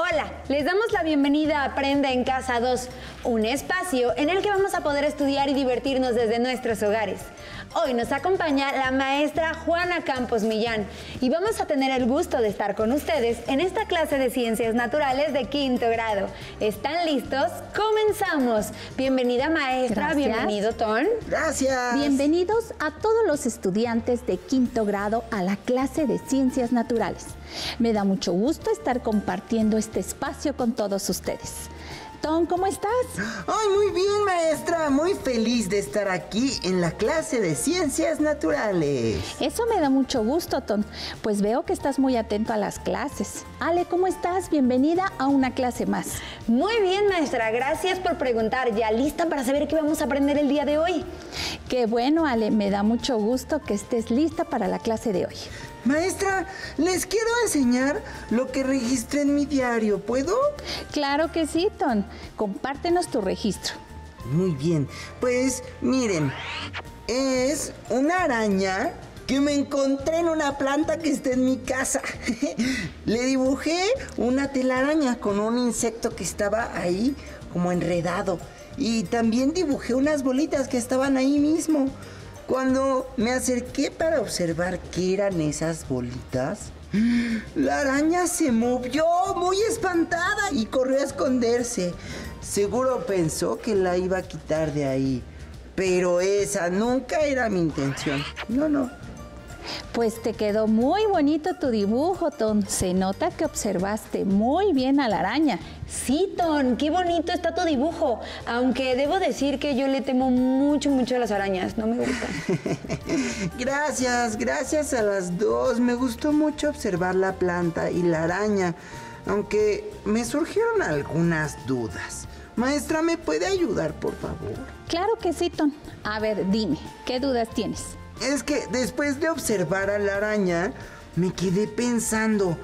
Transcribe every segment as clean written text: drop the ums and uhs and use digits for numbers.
Hola, les damos la bienvenida a Aprende en Casa 2, un espacio en el que vamos a poder estudiar y divertirnos desde nuestros hogares. Hoy nos acompaña la maestra Juana Campos Millán y vamos a tener el gusto de estar con ustedes en esta clase de Ciencias Naturales de quinto grado. ¿Están listos? ¡Comenzamos! Bienvenida, maestra. Gracias. Bienvenido, Ton. Gracias. Bienvenidos a todos los estudiantes de quinto grado a la clase de Ciencias Naturales. Me da mucho gusto estar compartiendo este espacio con todos ustedes. Ton, ¿cómo estás? Ay, muy bien, maestra. Muy feliz de estar aquí en la clase de Ciencias Naturales. Eso me da mucho gusto, Ton, pues veo que estás muy atento a las clases. Ale, ¿cómo estás? Bienvenida a una clase más. Muy bien, maestra. Gracias por preguntar. ¿Ya lista para saber qué vamos a aprender el día de hoy? Qué bueno, Ale, me da mucho gusto que estés lista para la clase de hoy. Maestra, les quiero enseñar lo que registré en mi diario. ¿Puedo? Claro que sí, Ton. Compártenos tu registro. Muy bien. Pues miren, es una araña que me encontré en una planta que está en mi casa. Le dibujé una telaraña con un insecto que estaba ahí como enredado. Y también dibujé unas bolitas que estaban ahí mismo. Cuando me acerqué para observar qué eran esas bolitas, la araña se movió muy espantada y corrió a esconderse. Seguro pensó que la iba a quitar de ahí, pero esa nunca era mi intención. No. Pues te quedó muy bonito tu dibujo, Ton. Se nota que observaste muy bien a la araña. Sí, Ton, qué bonito está tu dibujo. Aunque debo decir que yo le temo mucho a las arañas. No me gustan. Gracias a las dos. Me gustó mucho observar la planta y la araña, aunque me surgieron algunas dudas. Maestra, ¿me puede ayudar, por favor? Claro que sí, Ton. A ver, dime, ¿qué dudas tienes? Es que después de observar a la araña, me quedé pensando,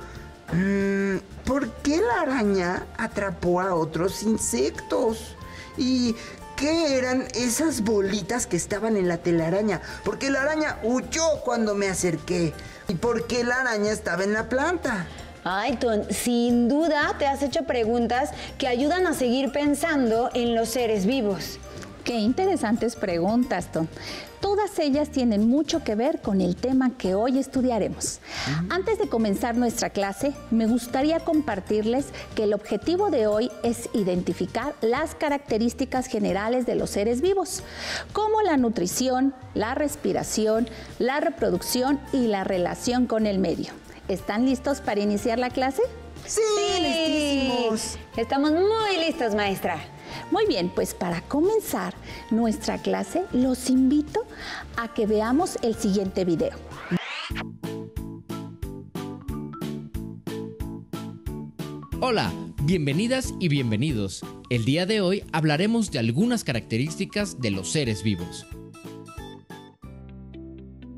¿por qué la araña atrapó a otros insectos? ¿Y qué eran esas bolitas que estaban en la telaraña? ¿Por qué la araña huyó cuando me acerqué? ¿Y por qué la araña estaba en la planta? Ay, Ton, sin duda te has hecho preguntas que ayudan a seguir pensando en los seres vivos. Qué interesantes preguntas, Ton. Todas ellas tienen mucho que ver con el tema que hoy estudiaremos. Antes de comenzar nuestra clase, me gustaría compartirles que el objetivo de hoy es identificar las características generales de los seres vivos, como la nutrición, la respiración, la reproducción y la relación con el medio. ¿Están listos para iniciar la clase? Sí, listísimos. Estamos muy listos, maestra. Muy bien, pues para comenzar nuestra clase, los invito a que veamos el siguiente video. Hola, bienvenidas y bienvenidos. El día de hoy hablaremos de algunas características de los seres vivos.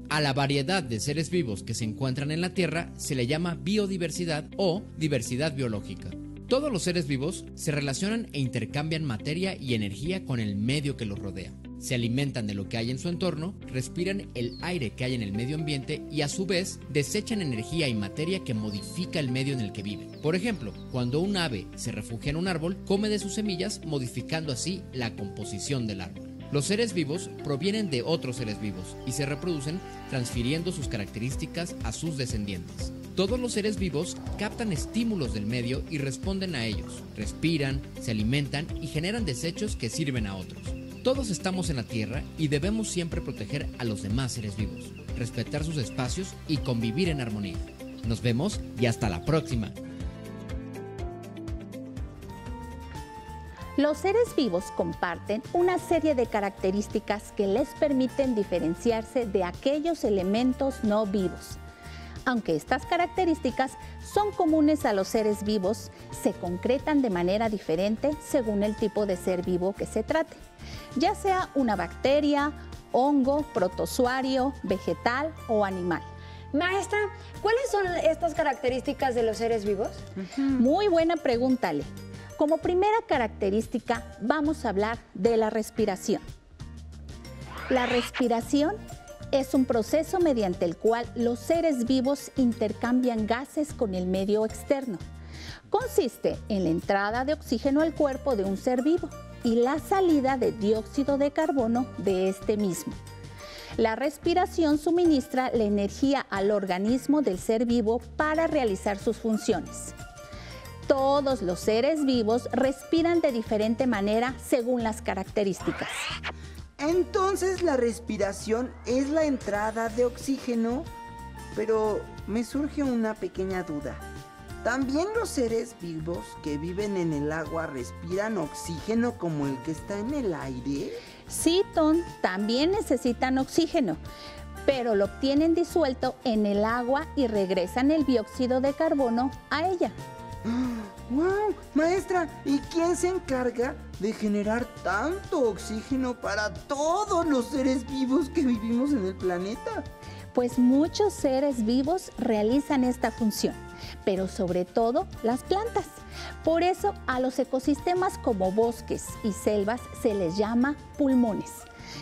A la variedad de seres vivos que se encuentran en la Tierra se le llama biodiversidad o diversidad biológica. Todos los seres vivos se relacionan e intercambian materia y energía con el medio que los rodea. Se alimentan de lo que hay en su entorno, respiran el aire que hay en el medio ambiente y a su vez desechan energía y materia que modifica el medio en el que viven. Por ejemplo, cuando un ave se refugia en un árbol, come de sus semillas, modificando así la composición del árbol. Los seres vivos provienen de otros seres vivos y se reproducen transfiriendo sus características a sus descendientes. Todos los seres vivos captan estímulos del medio y responden a ellos. Respiran, se alimentan y generan desechos que sirven a otros. Todos estamos en la Tierra y debemos siempre proteger a los demás seres vivos, respetar sus espacios y convivir en armonía. Nos vemos y hasta la próxima. Los seres vivos comparten una serie de características que les permiten diferenciarse de aquellos elementos no vivos. Aunque estas características son comunes a los seres vivos, se concretan de manera diferente según el tipo de ser vivo que se trate, ya sea una bacteria, hongo, protozoario, vegetal o animal. Maestra, ¿cuáles son estas características de los seres vivos? Muy buena pregunta, Ale. Como primera característica, vamos a hablar de la respiración. La respiración es un proceso mediante el cual los seres vivos intercambian gases con el medio externo. Consiste en la entrada de oxígeno al cuerpo de un ser vivo y la salida de dióxido de carbono de este mismo. La respiración suministra la energía al organismo del ser vivo para realizar sus funciones. Todos los seres vivos respiran de diferente manera según las características. Entonces la respiración es la entrada de oxígeno, pero me surge una pequeña duda. ¿También los seres vivos que viven en el agua respiran oxígeno como el que está en el aire? Sí, Tom, también necesitan oxígeno, pero lo obtienen disuelto en el agua y regresan el dióxido de carbono a ella. ¡Wow! Maestra, ¿y quién se encarga de generar tanto oxígeno para todos los seres vivos que vivimos en el planeta? Pues muchos seres vivos realizan esta función, pero sobre todo las plantas. Por eso a los ecosistemas como bosques y selvas se les llama pulmones,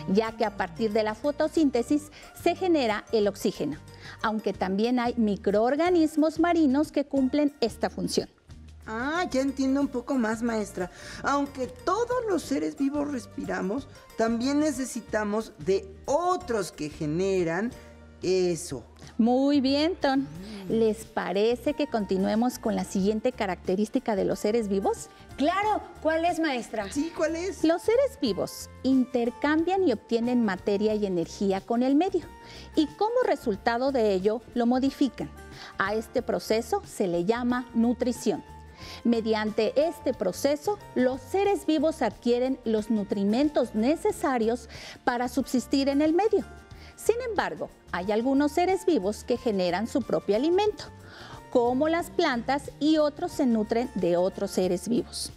ya que a partir de la fotosíntesis se genera el oxígeno, aunque también hay microorganismos marinos que cumplen esta función. Ah, ya entiendo un poco más, maestra. Aunque todos los seres vivos respiramos, también necesitamos de otros que generan eso. Muy bien, Tom. ¿Les parece que continuemos con la siguiente característica de los seres vivos? Claro, ¿cuál es, maestra? Sí, ¿cuál es? Los seres vivos intercambian y obtienen materia y energía con el medio y como resultado de ello lo modifican. A este proceso se le llama nutrición. Mediante este proceso, los seres vivos adquieren los nutrimentos necesarios para subsistir en el medio. Sin embargo, hay algunos seres vivos que generan su propio alimento, como las plantas, y otros se nutren de otros seres vivos.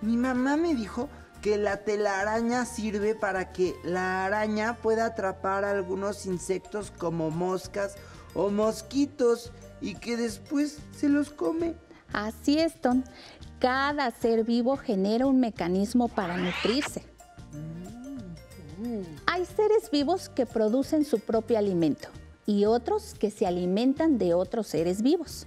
Mi mamá me dijo que la telaraña sirve para que la araña pueda atrapar a algunos insectos como moscas o mosquitos y que después se los come. Así es, Tom. Cada ser vivo genera un mecanismo para nutrirse. Hay seres vivos que producen su propio alimento y otros que se alimentan de otros seres vivos.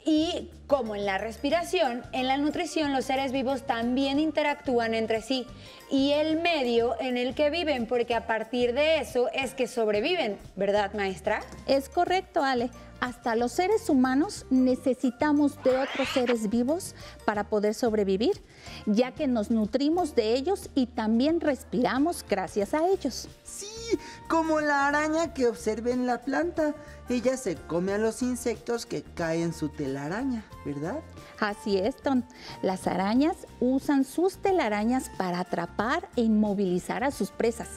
Y como en la respiración, en la nutrición los seres vivos también interactúan entre sí y el medio en el que viven, porque a partir de eso es que sobreviven, ¿verdad, maestra? Es correcto, Ale. Hasta los seres humanos necesitamos de otros seres vivos para poder sobrevivir, ya que nos nutrimos de ellos y también respiramos gracias a ellos. Sí, como la araña que observé en la planta. Ella se come a los insectos que caen en su telaraña, ¿verdad? Así es, Tom. Las arañas usan sus telarañas para atrapar e inmovilizar a sus presas.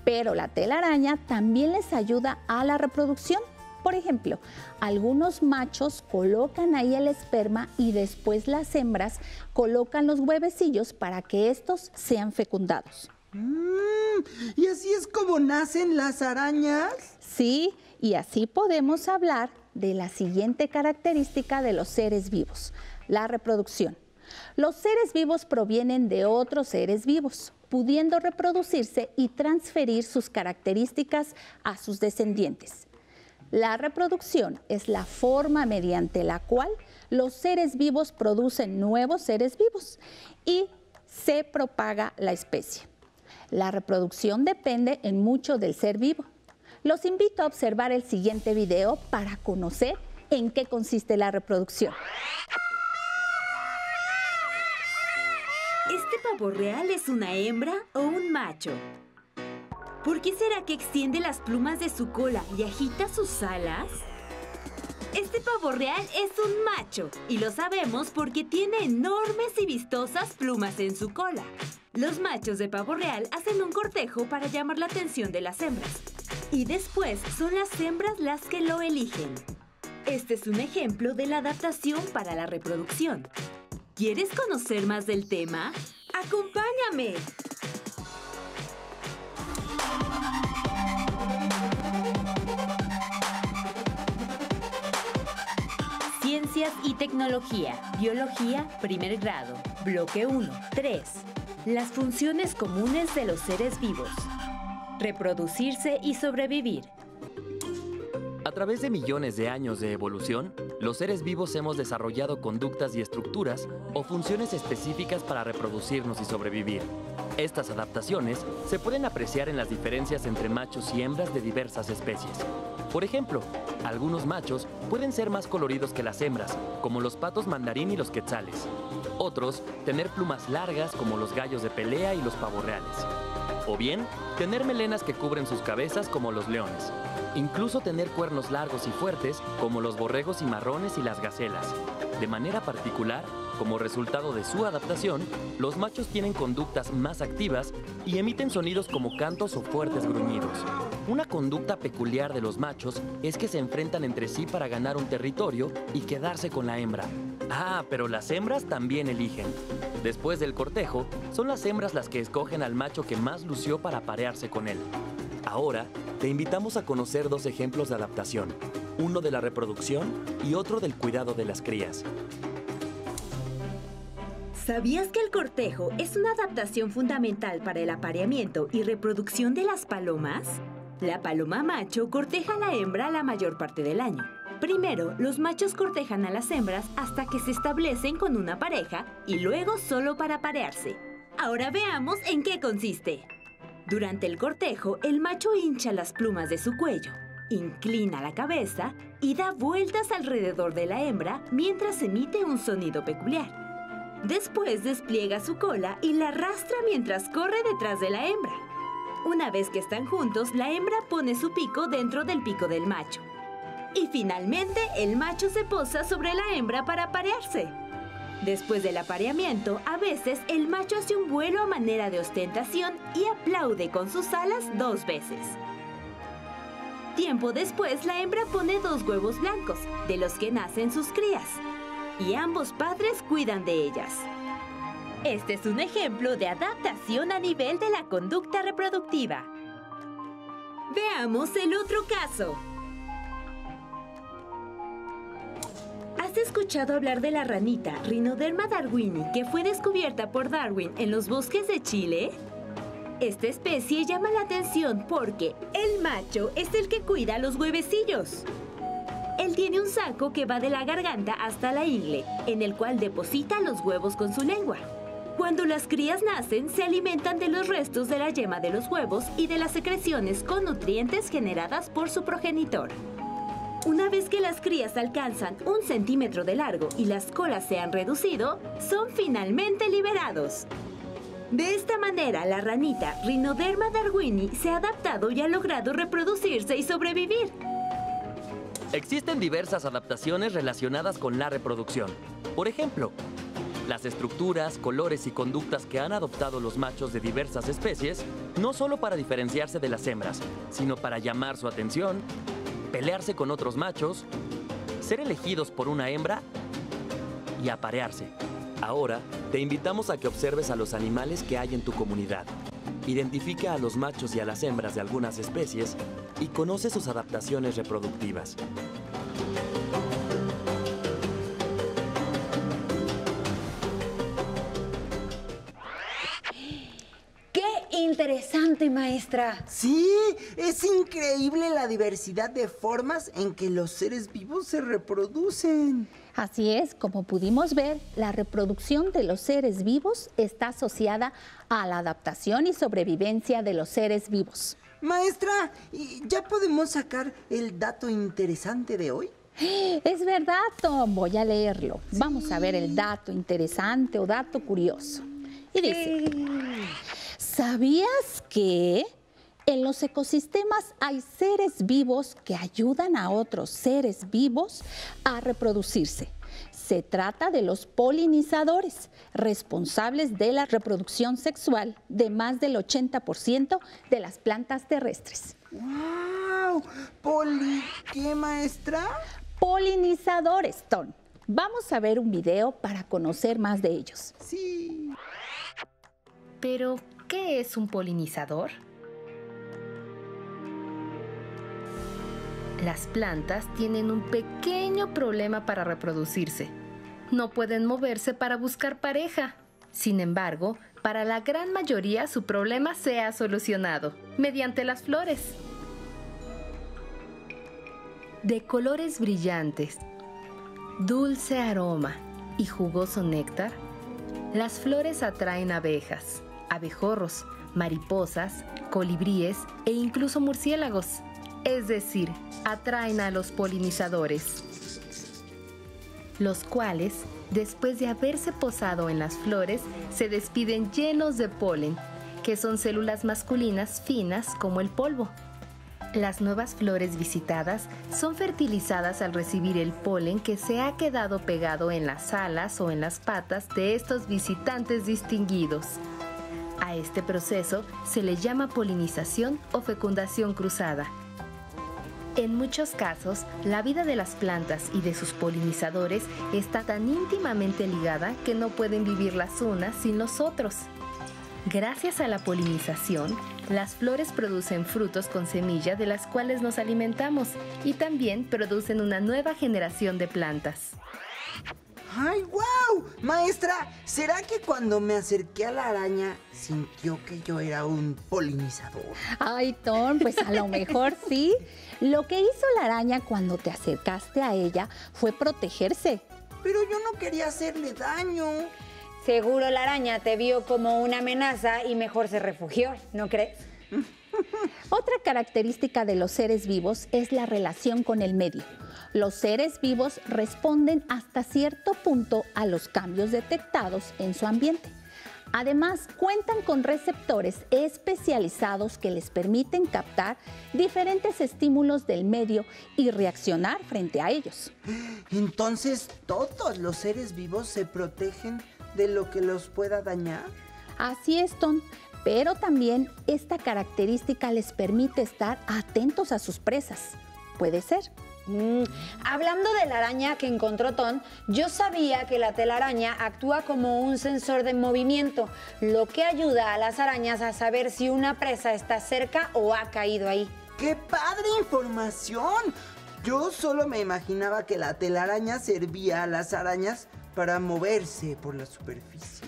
Pero la telaraña también les ayuda a la reproducción. Por ejemplo, algunos machos colocan ahí el esperma y después las hembras colocan los huevecillos para que estos sean fecundados. ¿Y así es como nacen las arañas? Sí, y así podemos hablar de la siguiente característica de los seres vivos, la reproducción. Los seres vivos provienen de otros seres vivos, pudiendo reproducirse y transferir sus características a sus descendientes. La reproducción es la forma mediante la cual los seres vivos producen nuevos seres vivos y se propaga la especie. La reproducción depende en mucho del ser vivo. Los invito a observar el siguiente video para conocer en qué consiste la reproducción. ¿Este pavo real es una hembra o un macho? ¿Por qué será que extiende las plumas de su cola y agita sus alas? Este pavo real es un macho y lo sabemos porque tiene enormes y vistosas plumas en su cola. Los machos de pavo real hacen un cortejo para llamar la atención de las hembras y después son las hembras las que lo eligen. Este es un ejemplo de la adaptación para la reproducción. ¿Quieres conocer más del tema? ¡Acompáñame! Ciencias y tecnología, biología, primer grado, bloque 1, 3. Las funciones comunes de los seres vivos. Reproducirse y sobrevivir. A través de millones de años de evolución, los seres vivos hemos desarrollado conductas y estructuras o funciones específicas para reproducirnos y sobrevivir. Estas adaptaciones se pueden apreciar en las diferencias entre machos y hembras de diversas especies. Por ejemplo, algunos machos pueden ser más coloridos que las hembras, como los patos mandarín y los quetzales. Otros, tener plumas largas como los gallos de pelea y los pavos reales. O bien, tener melenas que cubren sus cabezas como los leones. Incluso tener cuernos largos y fuertes como los borregos cimarrones y las gacelas. De manera particular, como resultado de su adaptación, los machos tienen conductas más activas y emiten sonidos como cantos o fuertes gruñidos. Una conducta peculiar de los machos es que se enfrentan entre sí para ganar un territorio y quedarse con la hembra. Ah, pero las hembras también eligen. Después del cortejo, son las hembras las que escogen al macho que más lució para aparearse con él. Ahora, te invitamos a conocer dos ejemplos de adaptación, uno de la reproducción y otro del cuidado de las crías. ¿Sabías que el cortejo es una adaptación fundamental para el apareamiento y reproducción de las palomas? La paloma macho corteja a la hembra la mayor parte del año. Primero, los machos cortejan a las hembras hasta que se establecen con una pareja y luego solo para aparearse. Ahora veamos en qué consiste. Durante el cortejo, el macho hincha las plumas de su cuello, inclina la cabeza y da vueltas alrededor de la hembra mientras emite un sonido peculiar. Después despliega su cola y la arrastra mientras corre detrás de la hembra. Una vez que están juntos, la hembra pone su pico dentro del pico del macho. Y finalmente, el macho se posa sobre la hembra para aparearse. Después del apareamiento, a veces el macho hace un vuelo a manera de ostentación y aplaude con sus alas 2 veces. Tiempo después, la hembra pone 2 huevos blancos, de los que nacen sus crías, y ambos padres cuidan de ellas. Este es un ejemplo de adaptación a nivel de la conducta reproductiva. Veamos el otro caso. ¿Has escuchado hablar de la ranita Rhinoderma darwini que fue descubierta por Darwin en los bosques de Chile? Esta especie llama la atención porque el macho es el que cuida los huevecillos. Él tiene un saco que va de la garganta hasta la ingle, en el cual deposita los huevos con su lengua. Cuando las crías nacen, se alimentan de los restos de la yema de los huevos y de las secreciones con nutrientes generadas por su progenitor. Una vez que las crías alcanzan 1 centímetro de largo y las colas se han reducido, son finalmente liberados. De esta manera, la ranita Rhinoderma darwini se ha adaptado y ha logrado reproducirse y sobrevivir. Existen diversas adaptaciones relacionadas con la reproducción. Por ejemplo, las estructuras, colores y conductas que han adoptado los machos de diversas especies, no solo para diferenciarse de las hembras, sino para llamar su atención, pelearse con otros machos, ser elegidos por una hembra y aparearse. Ahora, te invitamos a que observes a los animales que hay en tu comunidad. Identifica a los machos y a las hembras de algunas especies y conoce sus adaptaciones reproductivas. Interesante, maestra. Sí, es increíble la diversidad de formas en que los seres vivos se reproducen. Así es, como pudimos ver, la reproducción de los seres vivos está asociada a la adaptación y sobrevivencia de los seres vivos. Maestra, ¿ya podemos sacar el dato interesante de hoy? Es verdad, Tom, voy a leerlo. Sí. Vamos a ver el dato interesante o dato curioso. Y dice... ¿Sabías que en los ecosistemas hay seres vivos que ayudan a otros seres vivos a reproducirse? Se trata de los polinizadores, responsables de la reproducción sexual de más del 80% de las plantas terrestres. ¡Wow! ¿Qué, maestra? Polinizadores, Tom. Vamos a ver un video para conocer más de ellos. Sí. Pero, ¿qué es un polinizador? Las plantas tienen un pequeño problema para reproducirse. No pueden moverse para buscar pareja. Sin embargo, para la gran mayoría su problema se ha solucionado mediante las flores. de colores brillantes, dulce aroma y jugoso néctar, las flores atraen abejas, abejorros, mariposas, colibríes e incluso murciélagos. Es decir, atraen a los polinizadores, los cuales, después de haberse posado en las flores, se despiden llenos de polen, que son células masculinas finas como el polvo. Las nuevas flores visitadas son fertilizadas al recibir el polen que se ha quedado pegado en las alas o en las patas de estos visitantes distinguidos. A este proceso se le llama polinización o fecundación cruzada. En muchos casos, la vida de las plantas y de sus polinizadores está tan íntimamente ligada que no pueden vivir las unas sin los otros. Gracias a la polinización, las flores producen frutos con semilla de las cuales nos alimentamos y también producen una nueva generación de plantas. ¡Ay, wow! Maestra, ¿será que cuando me acerqué a la araña sintió que yo era un polinizador? Ay, Ton, pues a lo mejor sí. Lo que hizo la araña cuando te acercaste a ella fue protegerse. Pero yo no quería hacerle daño. Seguro la araña te vio como una amenaza y mejor se refugió, ¿no crees? Otra característica de los seres vivos es la relación con el medio. Los seres vivos responden hasta cierto punto a los cambios detectados en su ambiente. Además, cuentan con receptores especializados que les permiten captar diferentes estímulos del medio y reaccionar frente a ellos. Entonces, ¿todos los seres vivos se protegen de lo que los pueda dañar? Así es, Ton, pero también esta característica les permite estar atentos a sus presas. Puede ser. Hablando de la araña que encontró Ton, yo sabía que la telaraña actúa como un sensor de movimiento, lo que ayuda a las arañas a saber si una presa está cerca o ha caído ahí. ¡Qué padre información! Yo solo me imaginaba que la telaraña servía a las arañas para moverse por la superficie.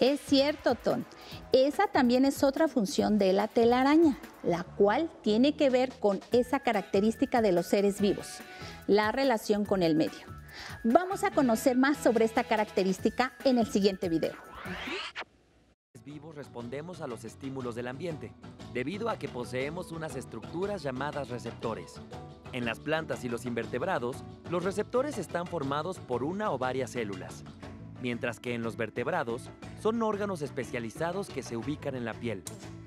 Es cierto, Ton. Esa también es otra función de la telaraña, la cual tiene que ver con esa característica de los seres vivos, la relación con el medio. Vamos a conocer más sobre esta característica en el siguiente video. Los seres vivos respondemos a los estímulos del ambiente, debido a que poseemos unas estructuras llamadas receptores. En las plantas y los invertebrados, los receptores están formados por una o varias células, mientras que en los vertebrados son órganos especializados que se ubican en la piel,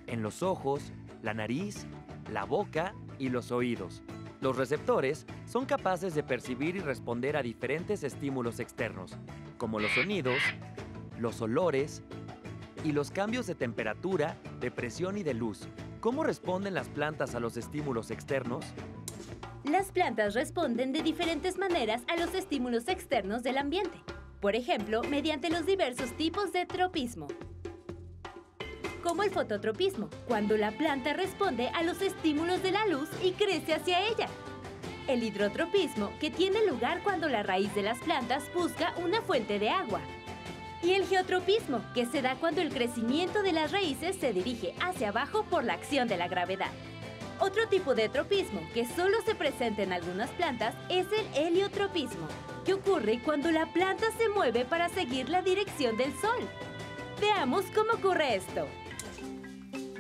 en los ojos, la nariz, la boca y los oídos. Los receptores son capaces de percibir y responder a diferentes estímulos externos, como los sonidos, los olores y los cambios de temperatura, de presión y de luz. ¿Cómo responden las plantas a los estímulos externos? Las plantas responden de diferentes maneras a los estímulos externos del ambiente. Por ejemplo, mediante los diversos tipos de tropismo. Como el fototropismo, cuando la planta responde a los estímulos de la luz y crece hacia ella. El hidrotropismo, que tiene lugar cuando la raíz de las plantas busca una fuente de agua. Y el geotropismo, que se da cuando el crecimiento de las raíces se dirige hacia abajo por la acción de la gravedad. Otro tipo de tropismo, que solo se presenta en algunas plantas, es el heliotropismo, que ocurre cuando la planta se mueve para seguir la dirección del sol. Veamos cómo ocurre esto.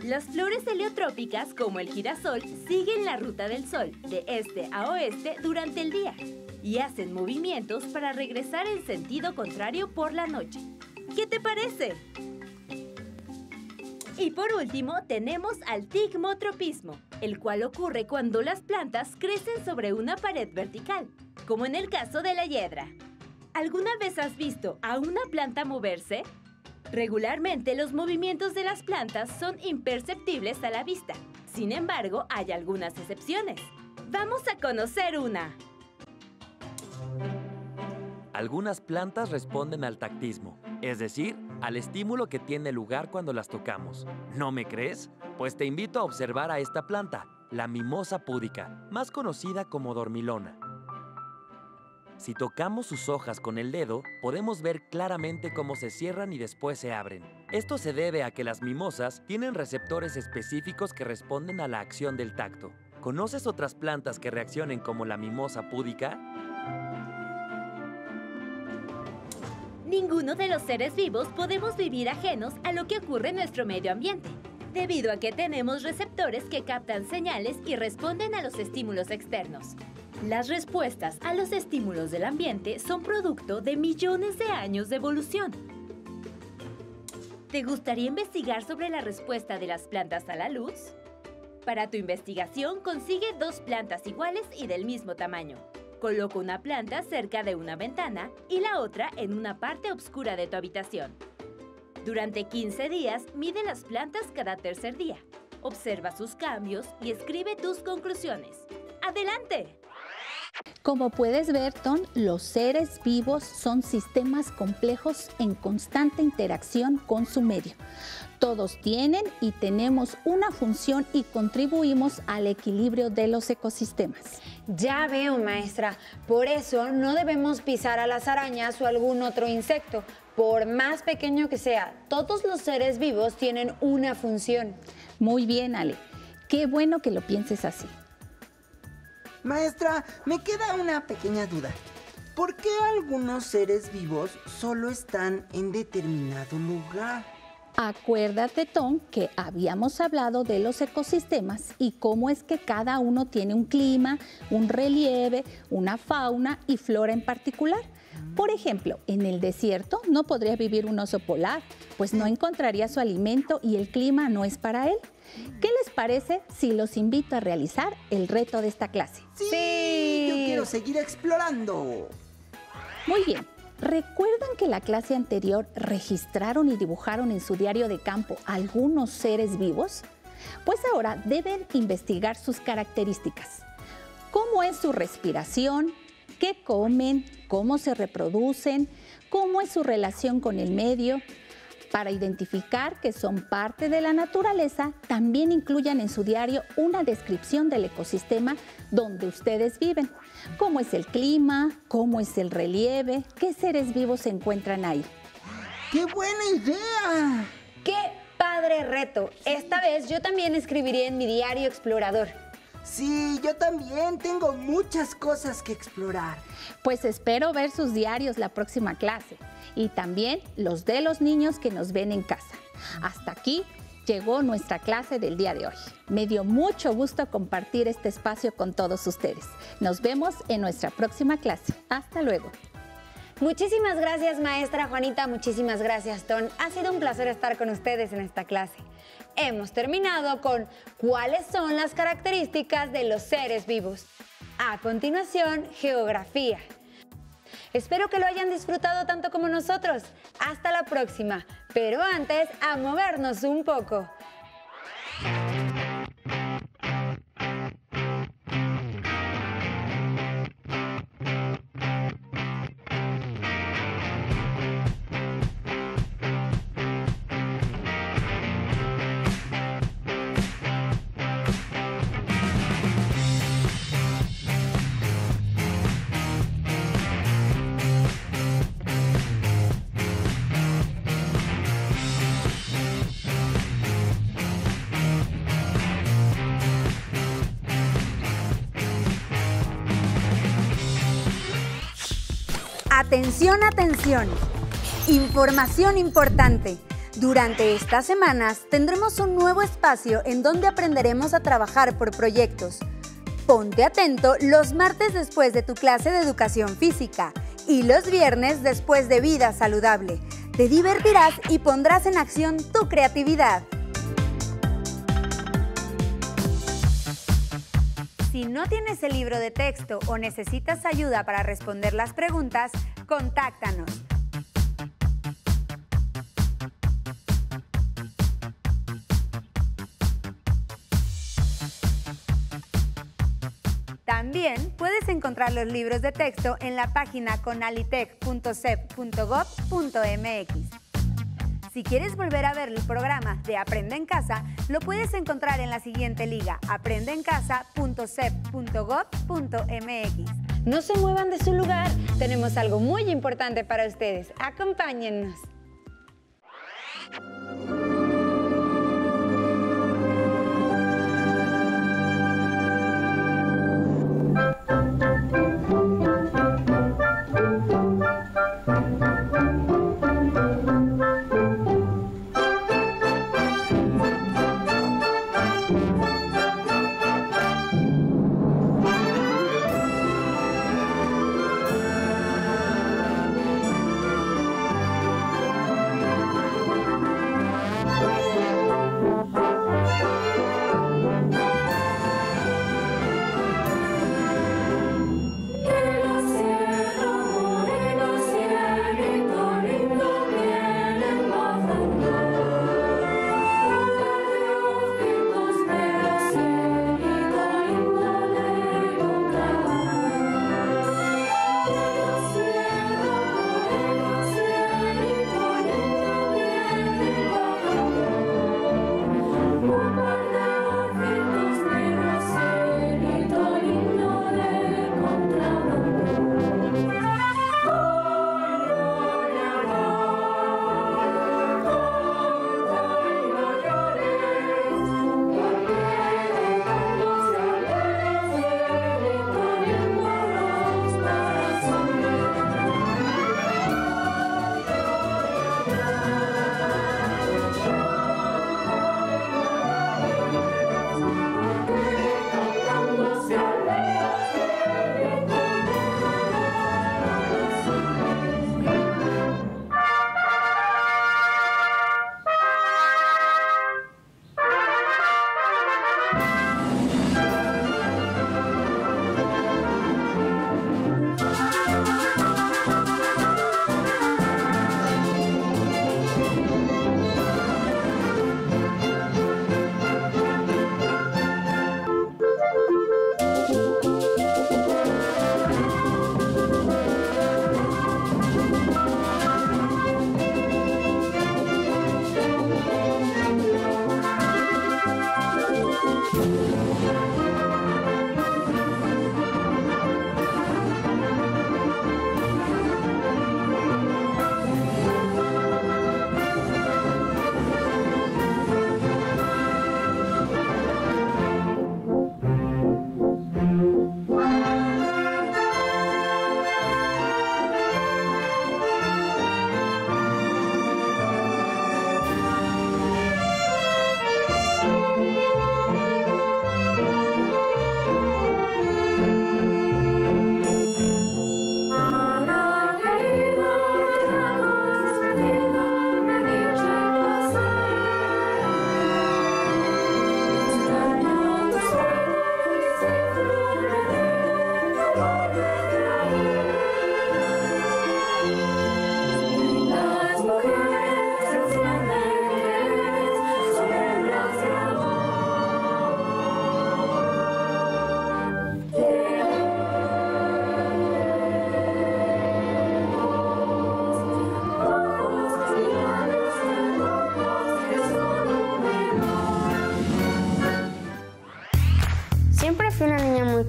Las flores heliotrópicas, como el girasol, siguen la ruta del sol, de este a oeste, durante el día, y hacen movimientos para regresar en sentido contrario por la noche. ¿Qué te parece? Y por último, tenemos al tigmotropismo, el cual ocurre cuando las plantas crecen sobre una pared vertical, como en el caso de la hiedra. ¿Alguna vez has visto a una planta moverse? Regularmente, los movimientos de las plantas son imperceptibles a la vista. Sin embargo, hay algunas excepciones. Vamos a conocer una. Algunas plantas responden al tactismo, es decir, al estímulo que tiene lugar cuando las tocamos. ¿No me crees? Pues te invito a observar a esta planta, la mimosa púdica, más conocida como dormilona. Si tocamos sus hojas con el dedo, podemos ver claramente cómo se cierran y después se abren. Esto se debe a que las mimosas tienen receptores específicos que responden a la acción del tacto. ¿Conoces otras plantas que reaccionen como la mimosa púdica? Ninguno de los seres vivos podemos vivir ajenos a lo que ocurre en nuestro medio ambiente, debido a que tenemos receptores que captan señales y responden a los estímulos externos. Las respuestas a los estímulos del ambiente son producto de millones de años de evolución. ¿Te gustaría investigar sobre la respuesta de las plantas a la luz? Para tu investigación, consigue 2 plantas iguales y del mismo tamaño. Coloca una planta cerca de una ventana y la otra en una parte oscura de tu habitación. Durante 15 días, mide las plantas cada tercer día. Observa sus cambios y escribe tus conclusiones. ¡Adelante! Como puedes ver, Ton, los seres vivos son sistemas complejos en constante interacción con su medio. Todos tienen y tenemos una función y contribuimos al equilibrio de los ecosistemas. Ya veo, maestra. Por eso no debemos pisar a las arañas o algún otro insecto. Por más pequeño que sea, todos los seres vivos tienen una función. Muy bien, Ale. Qué bueno que lo pienses así. Maestra, me queda una pequeña duda. ¿Por qué algunos seres vivos solo están en determinado lugar? Acuérdate, Tom, que habíamos hablado de los ecosistemas y cómo es que cada uno tiene un clima, un relieve, una fauna y flora en particular. Por ejemplo, en el desierto no podría vivir un oso polar, pues no encontraría su alimento y el clima no es para él. ¿Qué les parece si los invito a realizar el reto de esta clase? Sí, yo quiero seguir explorando. Muy bien. ¿Recuerdan que la clase anterior registraron y dibujaron en su diario de campo algunos seres vivos? Pues ahora deben investigar sus características. ¿Cómo es su respiración? ¿Qué comen? ¿Cómo se reproducen? ¿Cómo es su relación con el medio? Para identificar que son parte de la naturaleza, también incluyan en su diario una descripción del ecosistema donde ustedes viven. ¿Cómo es el clima? ¿Cómo es el relieve? ¿Qué seres vivos se encuentran ahí? ¡Qué buena idea! ¡Qué padre reto! Esta vez yo también escribiré en mi diario explorador. Sí, yo también tengo muchas cosas que explorar. Pues espero ver sus diarios la próxima clase y también los de los niños que nos ven en casa. Hasta aquí llegó nuestra clase del día de hoy. Me dio mucho gusto compartir este espacio con todos ustedes. Nos vemos en nuestra próxima clase. Hasta luego. Muchísimas gracias, maestra Juanita. Muchísimas gracias, Ton. Ha sido un placer estar con ustedes en esta clase. Hemos terminado con cuáles son las características de los seres vivos. A continuación, geografía. Espero que lo hayan disfrutado tanto como nosotros. Hasta la próxima. Pero antes, a movernos un poco. Atención, atención. Información importante. Durante estas semanas tendremos un nuevo espacio en donde aprenderemos a trabajar por proyectos. Ponte atento los martes después de tu clase de educación física y los viernes después de vida saludable. Te divertirás y pondrás en acción tu creatividad. Si no tienes el libro de texto o necesitas ayuda para responder las preguntas, contáctanos. También puedes encontrar los libros de texto en la página conalitec.cep.gov.mx. Si quieres volver a ver el programa de Aprende en Casa, lo puedes encontrar en la siguiente liga, aprendeencasa.cep.gov.mx. No se muevan de su lugar, tenemos algo muy importante para ustedes. Acompáñennos.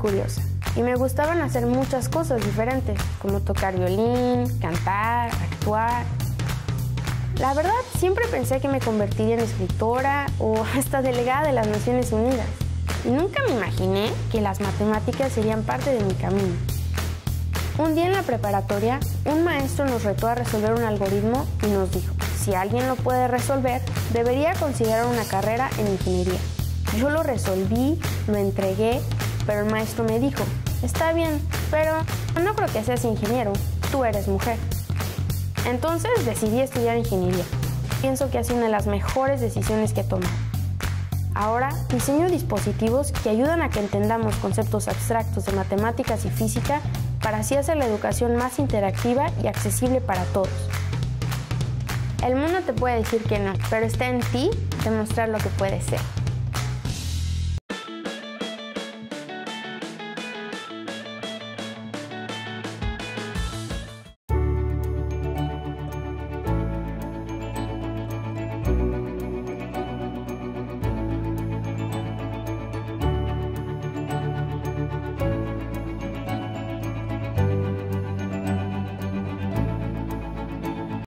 curiosa y me gustaban hacer muchas cosas diferentes, como tocar violín, cantar, actuar. La verdad, siempre pensé que me convertiría en escritora o hasta delegada de las Naciones Unidas. Y nunca me imaginé que las matemáticas serían parte de mi camino. Un día en la preparatoria, un maestro nos retó a resolver un algoritmo y nos dijo, si alguien lo puede resolver, debería considerar una carrera en ingeniería. Yo lo resolví, lo entregué, pero el maestro me dijo, está bien, pero no creo que seas ingeniero, tú eres mujer. Entonces decidí estudiar ingeniería. Pienso que ha sido una de las mejores decisiones que he tomado. Ahora diseño dispositivos que ayudan a que entendamos conceptos abstractos de matemáticas y física para así hacer la educación más interactiva y accesible para todos. El mundo te puede decir que no, pero está en ti demostrar lo que puedes ser.